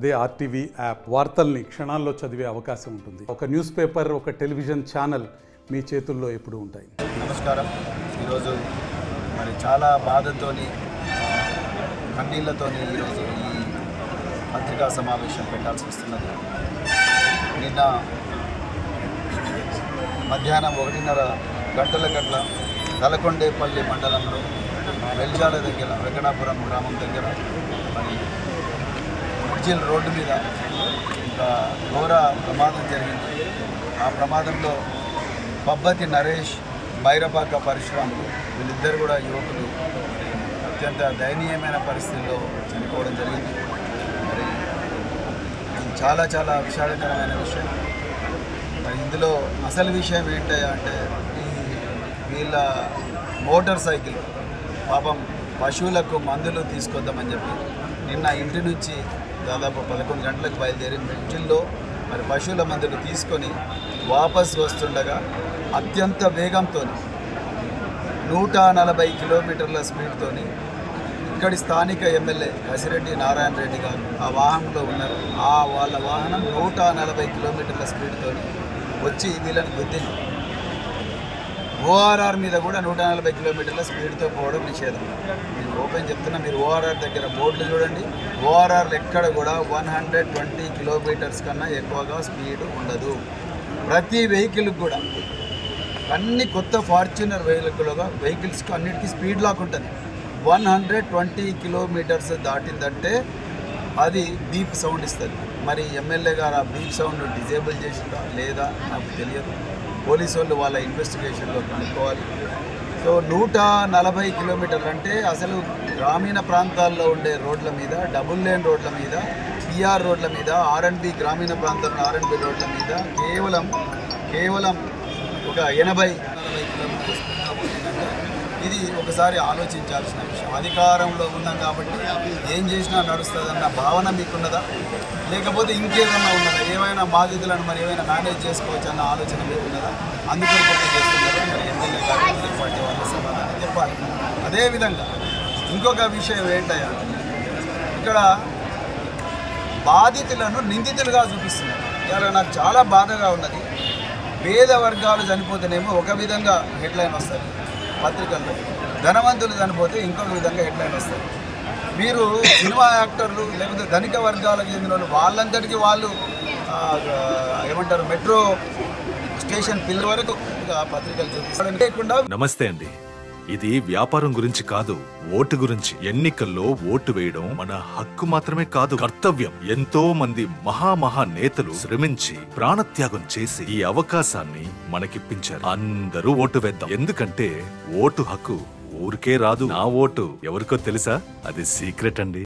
అదే RTV app వార్తల్ని క్షణాల్లో చదివే అవకాశం ఉంటుంది. ఒక న్యూస్ పేపర్, ఒక టెలివిజన్ ఛానల్ మీ చేతుల్లో ఎప్పుడూ ఉంటాయి. నమస్కారం. ఈరోజు మరి చాలా బాధతోని కన్నీళ్లతోని ఈరోజు ఈ పత్రికా సమావేశం పెట్టాల్సి వస్తున్నది. నిన్న మధ్యాహ్నం 1:30 గంటల తలకొండేపల్లి మండలంలో వెల్జాల దగ్గర వెంకటాపురం గ్రామం దగ్గర మరి ఉజ్జిల్ రోడ్డు మీద ఒక ఘోర ప్రమాదం జరిగింది. ఆ ప్రమాదంలో పబ్బతి నరేష్, బైరపాక పరశురామ్ వీళ్ళిద్దరు కూడా యువకులు అత్యంత దయనీయమైన పరిస్థితుల్లో చనిపోవడం జరిగింది. మరి ఇది చాలా చాలా విషాదకరమైన విషయం. మరి ఇందులో అసలు విషయం ఏంటంటే వీళ్ళ మోటార్ సైకిల్ పాపం పశువులకు మందులు తీసుకొద్దామని చెప్పి నిన్న ఇంటి నుంచి దాదాపు 11 గంటలకు బయలుదేరి మెట్టిల్లో మరి పశువుల మందులు తీసుకొని వాపస్ వస్తుండగా అత్యంత వేగంతో 140 కిలోమీటర్ల స్పీడ్తో ఇక్కడి స్థానిక ఎమ్మెల్యే కసిరెడ్డి నారాయణ రెడ్డి గారు ఆ వాహనంలో ఉన్నారు. వాళ్ళ వాహనం 140 కిలోమీటర్ల స్పీడ్తో వచ్చి వీళ్ళని గుద్దింది. ఓఆర్ఆర్ మీద కూడా 140 కిలోమీటర్ల స్పీడ్తో పోవడం నిషేధం. నేను ఓపెన్ చెప్తున్నా, మీరు ఓఆర్ఆర్ దగ్గర బోర్డులు చూడండి. ఓఆర్ఆర్లు ఎక్కడ కూడా 120 కిలోమీటర్స్ కన్నా ఎక్కువగా స్పీడ్ ఉండదు. ప్రతి వెహికల్కి కూడా అన్ని కొత్త ఫార్చునర్ వెహికల్స్కి అన్నిటికీ స్పీడ్ లాక్ ఉంటుంది. 120 కిలోమీటర్స్ దాటిందంటే అది బీప్ సౌండ్ ఇస్తుంది. మరి ఎమ్మెల్యే గారు ఆ బీప్ సౌండ్ డిజేబుల్ చేసిందా లేదా నాకు తెలియదు. పోలీసు వాళ్ళు వాళ్ళ ఇన్వెస్టిగేషన్లో కనుక్కోవాలి. సో 140 కిలోమీటర్లు అంటే అసలు గ్రామీణ ప్రాంతాల్లో ఉండే రోడ్ల మీద, డబుల్ లేన్ రోడ్ల మీద, పిఆర్ రోడ్ల మీద, ఆర్ఎండ్బి గ్రామీణ ప్రాంతంలో ఆర్ఎండ్బి రోడ్ల మీద కేవలం ఒక 80-40 కిలోమీటర్స్ పోతుందంటే ఇది ఒకసారి ఆలోచించాల్సిన విషయం. అధికారంలో ఉన్నాం కాబట్టి ఏం చేసినా నడుస్తుందన్న భావన మీకున్నదా, లేకపోతే ఇంకేదన్నా ఉన్నదా? ఏమైనా బాధ్యతలను మరి ఏమైనా మేనేజ్ చేసుకోవచ్చు అన్న ఆలోచన మీకున్నదా? అందుకని చెప్పి చేస్తున్నారు. మరి ఎమ్మెల్యే గారు పార్టీ వాళ్ళ సమాధానం చెప్పాలి. అదేవిధంగా ఇంకొక విషయం ఏంటంటే ఇక్కడ బాధితులను నిందితులుగా చూపిస్తున్నారు. ఇలా నాకు చాలా బాధగా ఉన్నది. పేద వర్గాలు చనిపోతేనేమో ఒక విధంగా హెడ్లైన్ వస్తుంది పత్రికల్లో, ధనవంతులు చనిపోతే ఇంకొక విధంగా హెడ్లైన్ వస్తుంది. మీరు సినిమా యాక్టర్లు లేకపోతే ధనిక వర్గాలకు చెందిన వాళ్ళు వాళ్ళంతటికీ వాళ్ళు ఏమంటారు మెట్రో స్టేషన్ పిల్లల వరకు పత్రికలు చూపిస్తారు. నమస్తే అండి. ఇది వ్యాపారం గురించి కాదు, ఓటు గురించి. ఎన్నికల్లో ఓటు వేయడం మన హక్కు మాత్రమే కాదు, కర్తవ్యం. ఎంతో మంది మహా నేతలు శ్రమించి ప్రాణత్యాగం చేసి ఈ అవకాశాన్ని మనకిప్పించారు. అందరూ ఓటు వేద్దాం. ఎందుకంటే ఓటు హక్కు ఊరికే రాదు. నా ఓటు ఎవరికో తెలుసా? అది సీక్రెట్ అండి.